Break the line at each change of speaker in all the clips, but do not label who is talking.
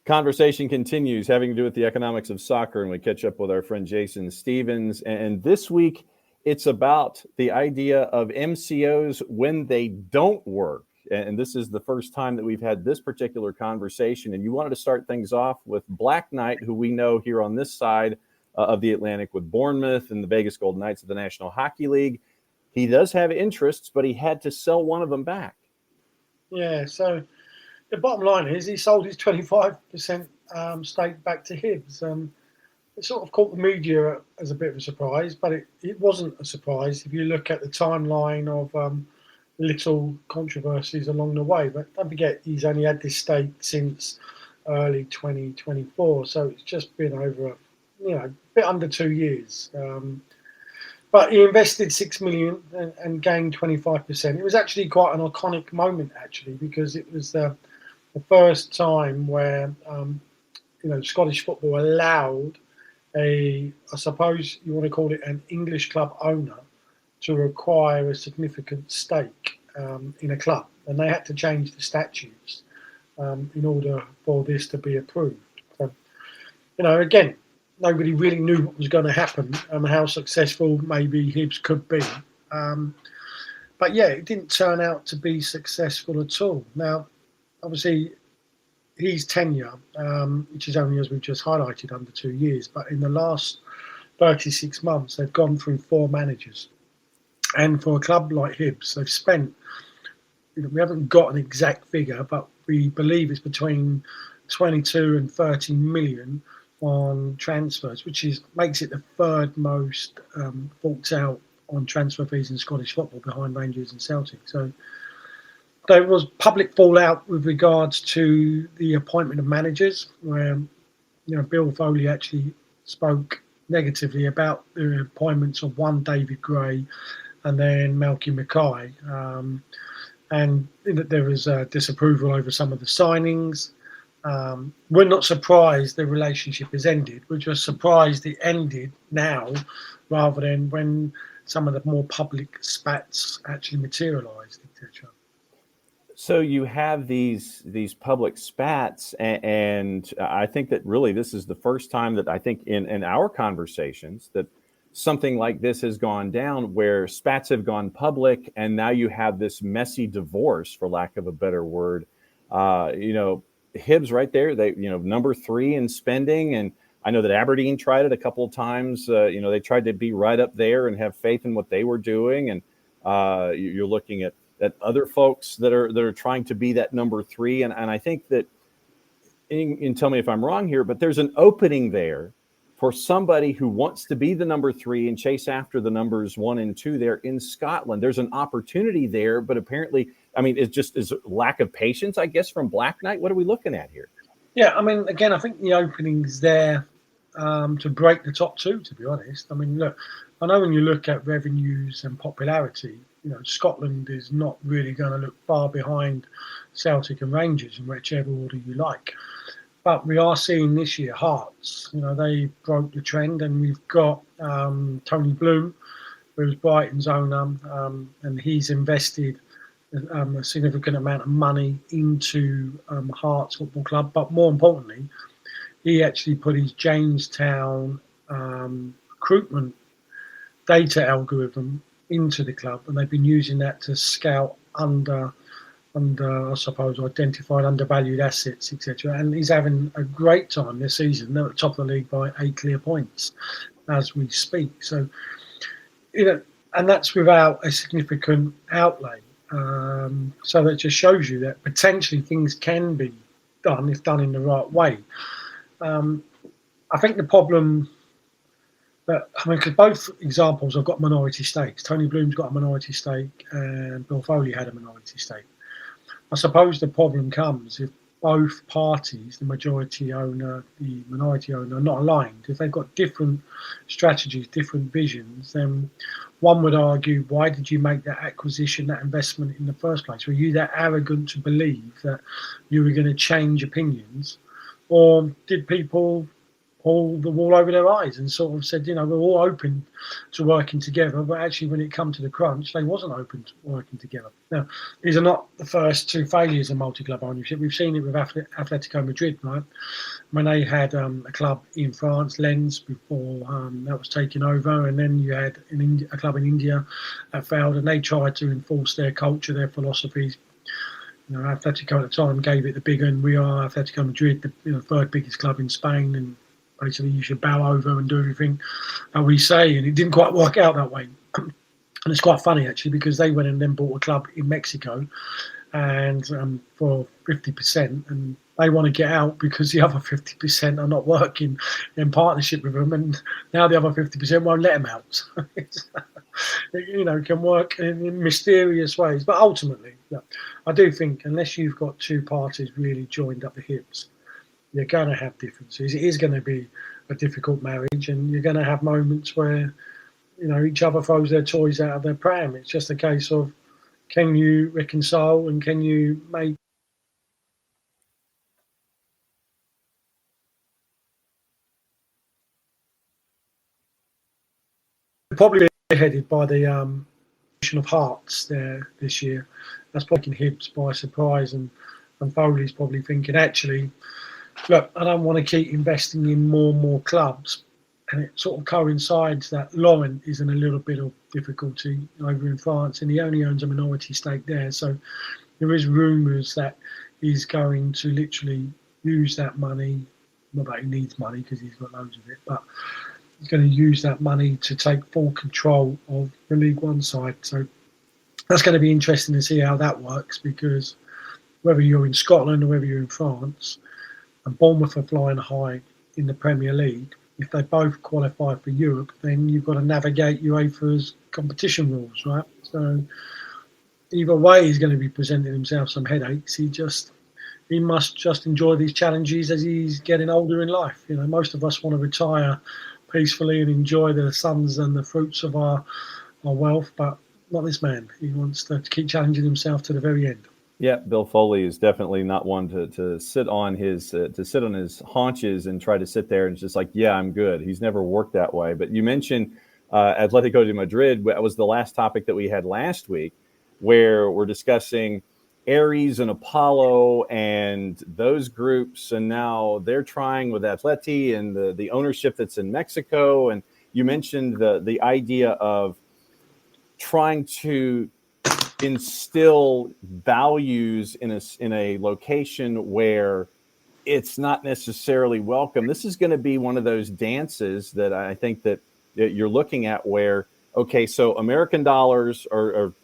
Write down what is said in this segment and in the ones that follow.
Conversation continues having to do with the economics of soccer, and we catch up with our friend Jason Stevens. And this week, it's about the idea of MCOs when they don't work. And this is the first time that we've had this particular conversation. And you wanted to start things off with Black Knight, who we know here on this side of the Atlantic with Bournemouth and the Vegas Golden Knights of the National Hockey League. He does have interests, but he had to sell one of them back.
Yeah, so the bottom line is he sold his 25% stake back to Hibs. It sort of caught the media as a bit of a surprise, but it wasn't a surprise if you look at the timeline of little controversies along the way. But don't forget, he's only had this stake since early 2024, so it's just been over a bit under 2 years. But he invested $6 million and gained 25%. It was actually quite an iconic moment, actually, because it was the first time where Scottish football allowed I suppose you want to call it an English club owner to acquire a significant stake in a club, and they had to change the statutes in order for this to be approved. So, again, nobody really knew what was going to happen and how successful maybe Hibs could be. But yeah, it didn't turn out to be successful at all. Now, obviously, his tenure, which is only, as we've just highlighted, under 2 years, but in the last 36 months, they've gone through 4 managers. And for a club like Hibs, they've spent, we haven't got an exact figure, but we believe it's between 22 and 30 million on transfers, which makes it the third most forked out on transfer fees in Scottish football, behind Rangers and Celtic. So there was public fallout with regards to the appointment of managers, where Bill Foley actually spoke negatively about the appointments of one David Gray and then Malky Mackay, and that there was disapproval over some of the signings. We're not surprised the relationship has ended. We're just surprised it ended now rather than when some of the more public spats actually materialised, etc.
So you have these public spats, and I think that really this is the first time that I think in our conversations that something like this has gone down, where spats have gone public, and now you have this messy divorce, for lack of a better word. Hibs right there, they number 3 in spending, and I know that Aberdeen tried it a couple of times. They tried to be right up there and have faith in what they were doing, and you're looking at other folks that are trying to be that number 3, and I think that, and tell me if I'm wrong here, but there's an opening there for somebody who wants to be the number 3 and chase after the numbers 1 and 2 there in Scotland. There's an opportunity there, but apparently, it's just is lack of patience, I guess, from Black Knight. What are we looking at here?
Yeah, again, I think the opening's there to break the top 2, to be honest. Look, I know when you look at revenues and popularity, Scotland is not really going to look far behind Celtic and Rangers in whichever order you like. But we are seeing this year Hearts. They broke the trend, and we've got Tony Bloom, who's Brighton's owner, and he's invested a significant amount of money into Hearts Football Club. But more importantly, he actually put his Jamestown recruitment data algorithm into the club, and they've been using that to scout under I suppose identified undervalued assets, etc. And he's having a great time this season. They're at the top of the league by 8 clear points as we speak. So, and that's without a significant outlay. So that just shows you that potentially things can be done if done in the right way. I think the problem because both examples have got minority stakes. Tony Bloom's got a minority stake, and Bill Foley had a minority stake. I suppose the problem comes if both parties, the majority owner, the minority owner, are not aligned. If they've got different strategies, different visions, then one would argue, why did you make that acquisition, that investment in the first place? Were you that arrogant to believe that you were going to change opinions? Or did people pulled the wool over their eyes and sort of said, you know, we're all open to working together, but actually when it come to the crunch, they wasn't open to working together. Now, these are not the first two failures of multi-club ownership. We've seen it with Atletico Madrid, right? When they had a club in France, Lens, before that was taken over, and then you had a club in India that failed, and they tried to enforce their culture, their philosophies. You know, Atletico at the time gave it the big, and we are Atletico Madrid, the third biggest club in Spain, and basically you should bow over and do everything that we say, and it didn't quite work out that way. And it's quite funny actually, because they went and then bought a club in Mexico, and for 50%, and they want to get out because the other 50% are not working in partnership with them, and now the other 50% won't let them out. So it's, you know, can work in mysterious ways, but ultimately, yeah, I do think unless you've got two parties really joined up the hips, you're going to have differences. It is going to be a difficult marriage, and you're going to have moments where, you know, each other throws their toys out of their pram. It's just a case of, can you reconcile and can you make probably headed by the of Hearts there this year. That's probably Hibs by surprise, and Foley's probably thinking, actually, look, I don't want to keep investing in more and more clubs, and it sort of coincides that Laurent is in a little bit of difficulty over in France, and he only owns a minority stake there. So there is rumours that he's going to literally use that money. Not that he needs money because he's got loads of it, but he's going to use that money to take full control of the League One side. So that's going to be interesting to see how that works, because whether you're in Scotland or whether you're in France, and Bournemouth are flying high in the Premier League, if they both qualify for Europe, then you've got to navigate UEFA's competition rules, right? So either way, he's going to be presenting himself some headaches. He must just enjoy these challenges as he's getting older in life. You know, most of us want to retire peacefully and enjoy the sons and the fruits of our wealth, but not this man. He wants to keep challenging himself to the very end.
Yeah, Bill Foley is definitely not one to sit on his haunches and try to sit there and just like, yeah, I'm good. He's never worked that way. But you mentioned Atletico de Madrid. That was the last topic that we had last week, where we're discussing Aries and Apollo and those groups, and now they're trying with Atleti and the ownership that's in Mexico. And you mentioned the idea of trying to instill values in a location where it's not necessarily welcome. This is going to be one of those dances that I think that you're looking at where, okay, so American dollars or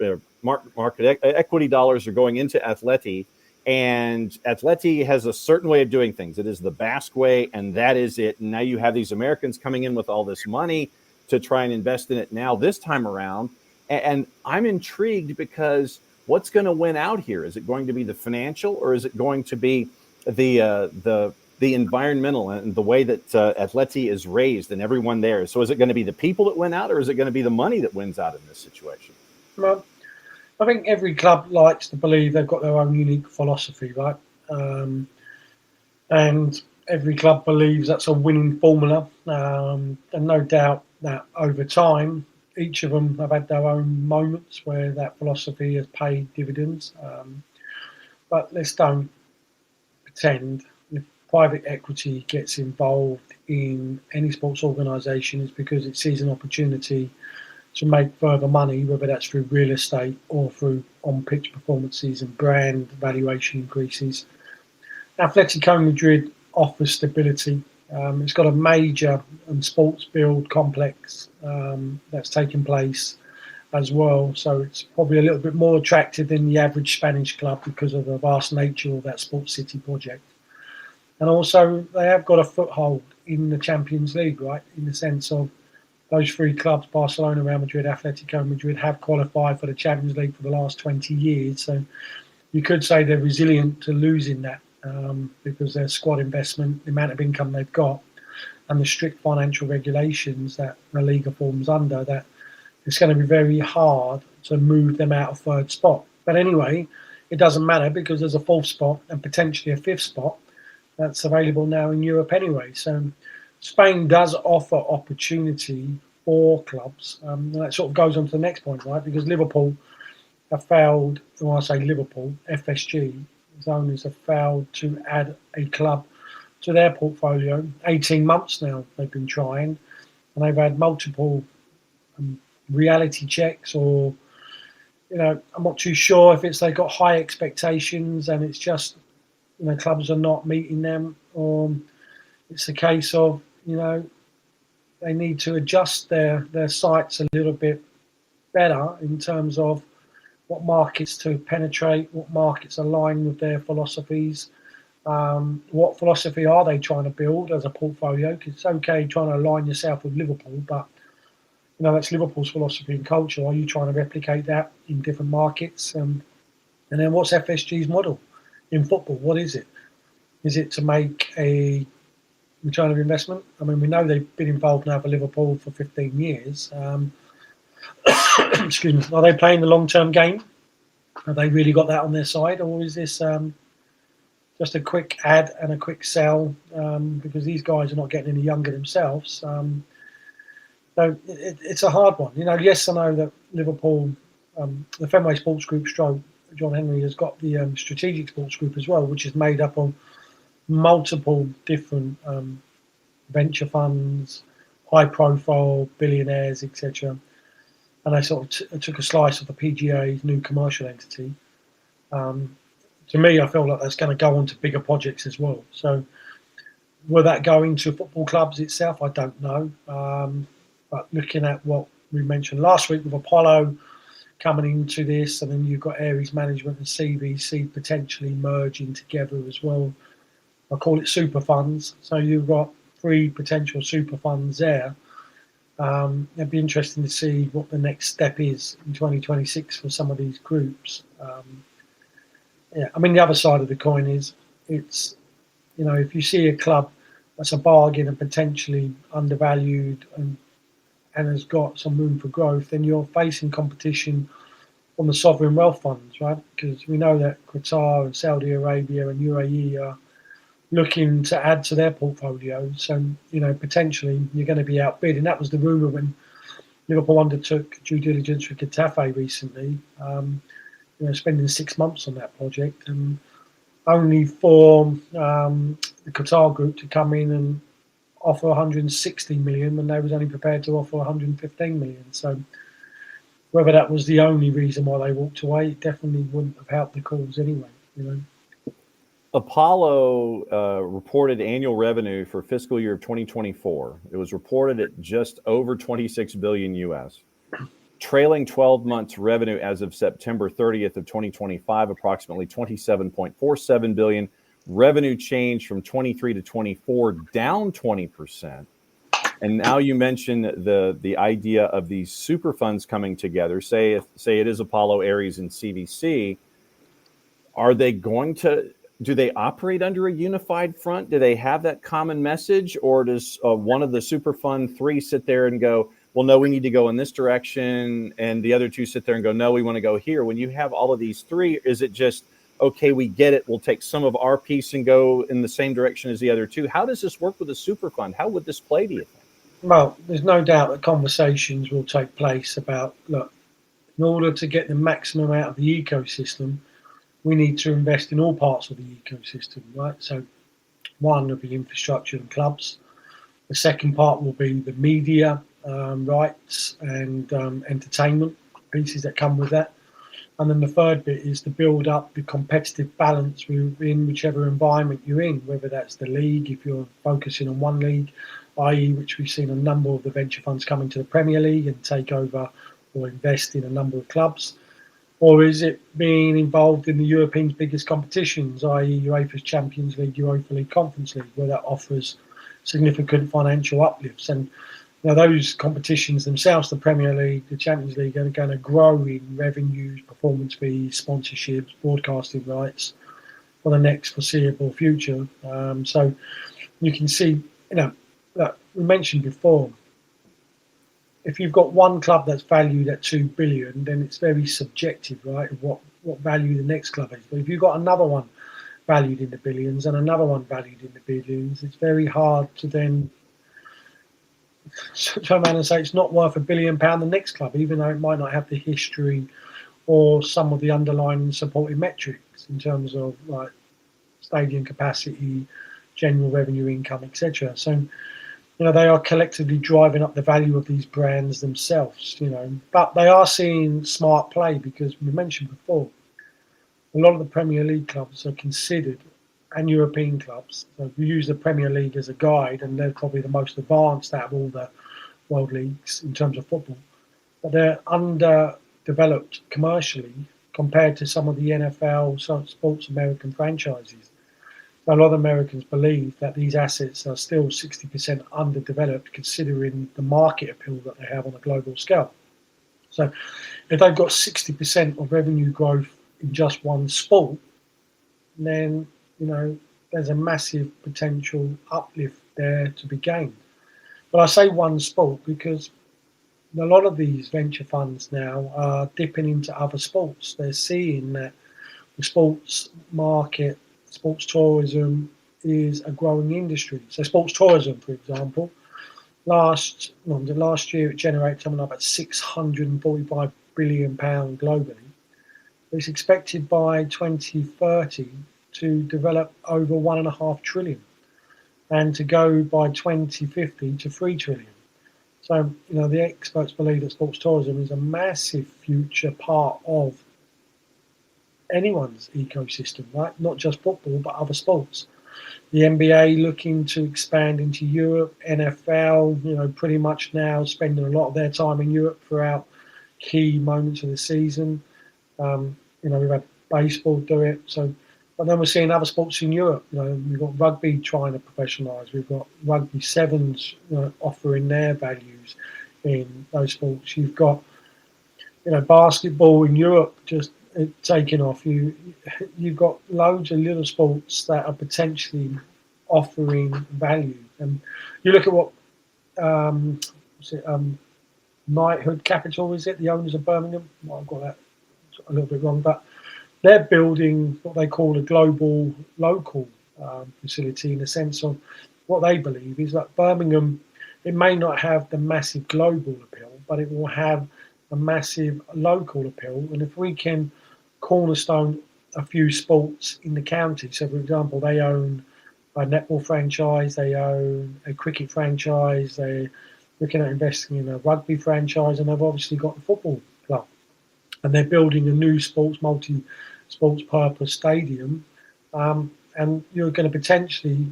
market equity dollars are going into Atleti, and Atleti has a certain way of doing things. It is the Basque way, and that is it. And now you have these Americans coming in with all this money to try and invest in it now this time around. And I'm intrigued because what's going to win out here? Is it going to be the financial, or is it going to be the environmental and the way that Atleti is raised and everyone there? So is it going to be the people that win out, or is it going to be the money that wins out in this situation?
Well, I think every club likes to believe they've got their own unique philosophy, right? And every club believes that's a winning formula. And no doubt that over time, each of them have had their own moments where that philosophy has paid dividends. But let's don't pretend if private equity gets involved in any sports organisation, it's because it sees an opportunity to make further money, whether that's through real estate or through on-pitch performances and brand valuation increases. Atletico Madrid offers stability. It's got a major sports build complex that's taking place as well. So it's probably a little bit more attractive than the average Spanish club because of the vast nature of that Sports City project. And also they have got a foothold in the Champions League, right? In the sense of those three clubs, Barcelona, Real Madrid, Atletico Madrid, have qualified for the Champions League for the last 20 years. So you could say they're resilient to losing that. Because their squad investment, the amount of income they've got, and the strict financial regulations that La Liga forms under, that it's going to be very hard to move them out of third spot. But anyway, it doesn't matter because there's a fourth spot and potentially a fifth spot that's available now in Europe anyway. So Spain does offer opportunity for clubs. And that sort of goes on to the next point, right? Because Liverpool have failed, when I say Liverpool, FSG, its owners have failed to add a club to their portfolio. 18 months now they've been trying, and they've had multiple reality checks, or, I'm not too sure if it's they got high expectations and it's just, clubs are not meeting them, or it's a case of, they need to adjust their sights a little bit better in terms of what markets to penetrate, what markets align with their philosophies, what philosophy are they trying to build as a portfolio? Because it's okay trying to align yourself with Liverpool, but that's Liverpool's philosophy and culture. Are you trying to replicate that in different markets? And then what's FSG's model in football? What is it? Is it to make a return of investment? I mean, we know they've been involved now for Liverpool for 15 years. Excuse me. Are they playing the long-term game? Have they really got that on their side, or is this just a quick ad and a quick sell? Because these guys are not getting any younger themselves. So it's a hard one. Yes, I know that Liverpool, the Fenway Sports Group, stroke John Henry, has got the Strategic Sports Group as well, which is made up of multiple different venture funds, high-profile billionaires, etc. And they sort of took a slice of the PGA's new commercial entity. To me, I feel like that's going to go on to bigger projects as well. So will that go into football clubs itself? I don't know. But looking at what we mentioned last week with Apollo coming into this, and then you've got Aries Management and CVC potentially merging together as well. I call it super funds. So you've got 3 potential super funds there. It'd be interesting to see what the next step is in 2026 for some of these groups. I mean, the other side of the coin is it's, if you see a club that's a bargain and potentially undervalued and has got some room for growth, then you're facing competition from the sovereign wealth funds, right? Because we know that Qatar and Saudi Arabia and UAE are looking to add to their portfolios, and potentially you're going to be outbid. And that was the rumour when Liverpool undertook due diligence with Getafe recently. Spending 6 months on that project, and only for the Qatar group to come in and offer 160 million when they was only prepared to offer 115 million. So whether that was the only reason why they walked away, it definitely wouldn't have helped the cause anyway.
Apollo reported annual revenue for fiscal year of 2024. It was reported at just over 26 billion US. Trailing 12 months revenue as of September 30th of 2025, approximately 27.47 billion. Revenue change from 23 to 24, down 20%. And now you mentioned the idea of these super funds coming together. Say it is Apollo, Aries, and CVC. Are they going to? Do they operate under a unified front? Do they have that common message, or does one of the super fund 3 sit there and go, well, no, we need to go in this direction, and the other 2 sit there and go, no, we want to go here? When you have all of these 3, is it just, okay, we get it, we'll take some of our piece and go in the same direction as the other 2? How does this work with a super fund? How would this play, do you think?
Well, there's no doubt that conversations will take place about, look, in order to get the maximum out of the ecosystem, we need to invest in all parts of the ecosystem, right? So one will be infrastructure and clubs. The second part will be the media rights and entertainment pieces that come with that. And then the third bit is to build up the competitive balance in whichever environment you're in, whether that's the league, if you're focusing on one league, i.e. which we've seen a number of the venture funds come into the Premier League and take over or invest in a number of clubs. Or is it being involved in the Europeans' biggest competitions, i.e. UEFA's Champions League, Europa League, Conference League, where that offers significant financial uplifts? And those competitions themselves, the Premier League, the Champions League, are going to grow in revenues, performance fees, sponsorships, broadcasting rights for the next foreseeable future. So you can see, that we mentioned before, if you've got one club that's valued at 2 billion, then it's very subjective, right, of what value the next club is. But if you've got another one valued in the billions and another one valued in the billions, it's very hard to then turn around and say it's not worth £1 billion, the next club, even though it might not have the history or some of the underlying supporting metrics in terms of like stadium capacity, general revenue income, etc. So, they are collectively driving up the value of these brands themselves, but they are seeing smart play because we mentioned before, a lot of the Premier League clubs are considered, and European clubs, so we use the Premier League as a guide, and they're probably the most advanced out of all the world leagues in terms of football, but they're underdeveloped commercially compared to some of the NFL, sports American franchises. A lot of Americans believe that these assets are still 60% underdeveloped considering the market appeal that they have on a global scale. So if they've got 60% of revenue growth in just one sport, then, there's a massive potential uplift there to be gained. But I say one sport because a lot of these venture funds now are dipping into other sports. They're seeing that the sports market, sports tourism is a growing industry. So sports tourism, for example, last year it generated something like about £645 billion globally. It's expected by 2030 to develop over 1.5 trillion and to go by 2050 to 3 trillion. So, the experts believe that sports tourism is a massive future part of anyone's ecosystem, right? Not just football, but other sports. The NBA looking to expand into Europe, NFL, pretty much now spending a lot of their time in Europe throughout key moments of the season. We've had baseball do it. But then we're seeing other sports in Europe. We've got rugby trying to professionalise. We've got rugby sevens offering their values in those sports. You've got, basketball in Europe just taking off. You've got loads of little sports that are potentially offering value. And you look at what Knighthood Capital, is it? The owners of Birmingham. Well, I've got that a little bit wrong, but they're building what they call a global local facility, in the sense of what they believe is that Birmingham, it may not have the massive global appeal, but it will have a massive local appeal. And if we can cornerstone a few sports in the county, so for example, they own a netball franchise, they own a cricket franchise, they're looking at investing in a rugby franchise, and they've obviously got a football club. And they're building a new multi-sports purpose stadium, and you're going to potentially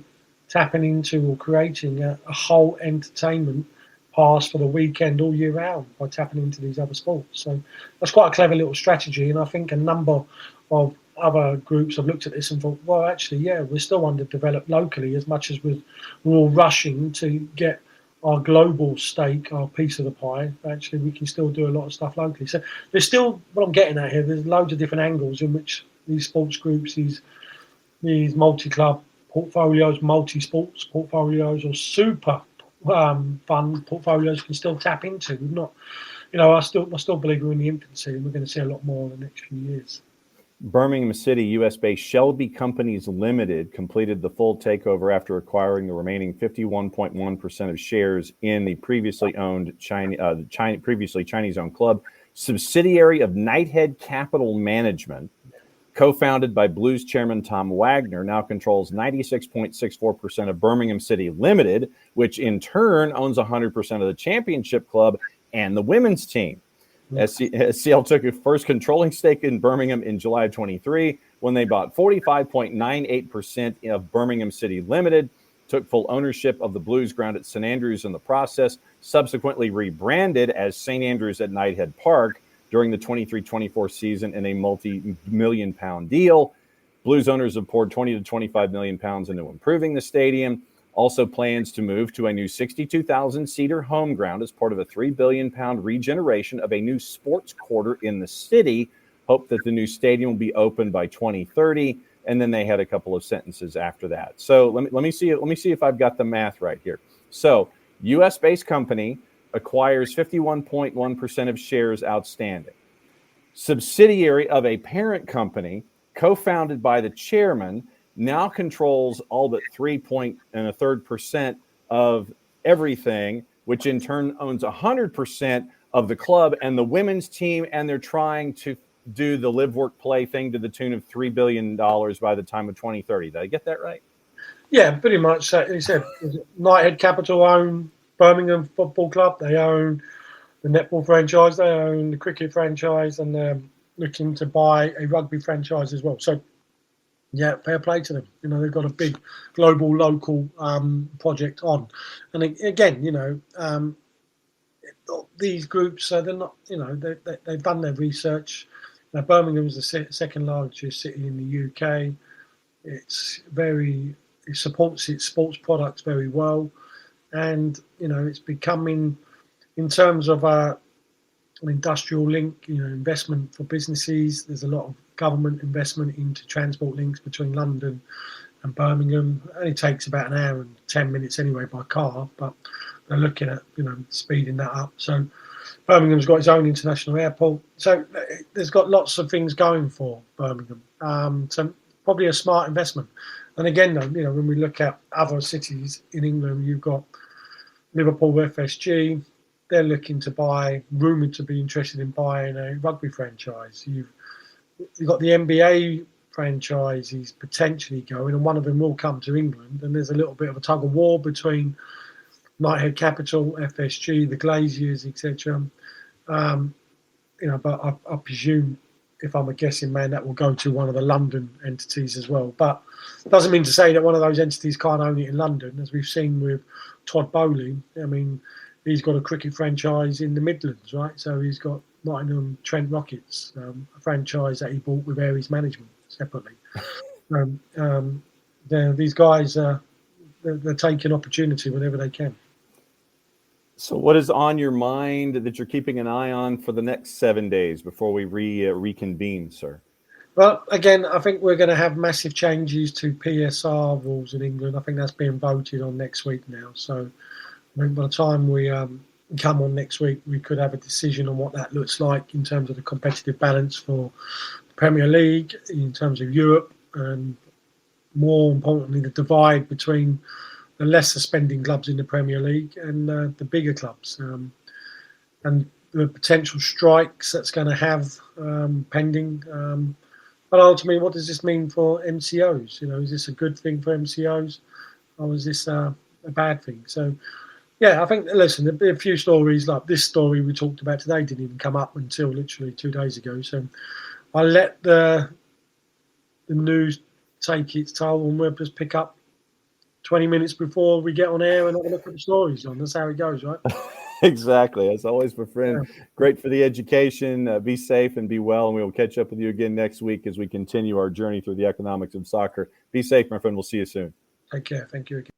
tapping into or creating a whole entertainment pass for the weekend all year round by tapping into these other sports. So that's quite a clever little strategy, and I think a number of other groups have looked at this and thought, well, actually, yeah, we're still underdeveloped locally as much as we're all rushing to get our global stake, our piece of the pie. Actually, we can still do a lot of stuff locally. So there's still, what I'm getting at here, there's loads of different angles in which these sports groups, these multi-club portfolios, multi-sports portfolios, or super fund portfolios can still tap into. We've not, I still believe we're in the infancy, and we're going to see a lot more in the next few years.
Birmingham City, U.S.-based Shelby Companies Limited completed the full takeover after acquiring the remaining 51.1% of shares in the previously Chinese-owned club, subsidiary of Knighthead Capital Management, co-founded by Blues chairman Tom Wagner, now controls 96.64% of Birmingham City Limited, which in turn owns 100% of the championship club and the women's team. SCL took its first controlling stake in Birmingham in July of 23 when they bought 45.98% of Birmingham City Limited, took full ownership of the Blues ground at St. Andrews in the process, subsequently rebranded as St. Andrews at Knighthead Park during the 23-24 season in a multi-million pound deal. Blues owners have poured 20 to 25 million pounds into improving the stadium. Also plans to move to a new 62,000-seater home ground as part of a £3 billion regeneration of a new sports quarter in the city. Hope that the new stadium will be open by 2030. And then they had a couple of sentences after that. So let me see if I've got the math right here. So U.S.-based company acquires 51.1% of shares outstanding. Subsidiary of a parent company, co-founded by the chairman, now controls all but 3.3% of everything, which in turn owns 100% of the club and the women's team, and they're trying to do the live, work, play thing to the tune of $3 billion by the time of 2030. Did I get that right?
Yeah, pretty much. He said Knighthead Capital own Birmingham Football Club. They own the netball franchise. They own the cricket franchise, and they're looking to buy a rugby franchise as well. So, yeah, fair play to them. You know, they've got a big global, local project on. And again, these groups, they're not, they've done their research. Now, Birmingham is the second largest city in the UK. It supports its sports products very well. And, it's becoming, in terms of an industrial link, investment for businesses. There's a lot of government investment into transport links between London and Birmingham. It only takes about an hour and 10 minutes anyway by car, but they're looking at, speeding that up. So Birmingham's got its own international airport. So there's got lots of things going for Birmingham. So probably a smart investment. And again, though, when we look at other cities in England, you've got Liverpool FSG. They're looking to rumoured to be interested in buying a rugby franchise. You've got the NBA franchises potentially going, and one of them will come to England. And there's a little bit of a tug of war between Knighthead Capital, FSG, the Glaziers, etc. But I presume, if I'm a guessing man, that will go to one of the London entities as well. But it doesn't mean to say that one of those entities can't own it in London, as we've seen with Todd Bowley. I mean, he's got a cricket franchise in the Midlands, right? So he's got Nottingham Trent Rockets, a franchise that he bought with Aries Management separately. These guys, they're taking opportunity whenever they can.
So what is on your mind that you're keeping an eye on for the next 7 days before we reconvene, sir?
Well, again, I think we're going to have massive changes to PSR rules in England. I think that's being voted on next week now. So I think by the time we come on next week, we could have a decision on what that looks like in terms of the competitive balance for the Premier League, in terms of Europe, and more importantly, the divide between the lesser spending clubs in the Premier League and the bigger clubs, and the potential strikes that's going to have pending. But ultimately, what does this mean for MCOs? Is this a good thing for MCOs, or is this a bad thing? So, yeah, I think, listen, there'll be a few stories like this story we talked about today didn't even come up until literally 2 days ago. So I let the news take its toll, and we'll just pick up 20 minutes before we get on air and have a look at the stories on. That's how it goes, right?
Exactly. As always, my friend,
Yeah.
Great for the education. Be safe and be well, and we will catch up with you again next week as we continue our journey through the economics of soccer. Be safe, my friend. We'll see you soon.
Take care. Thank you again.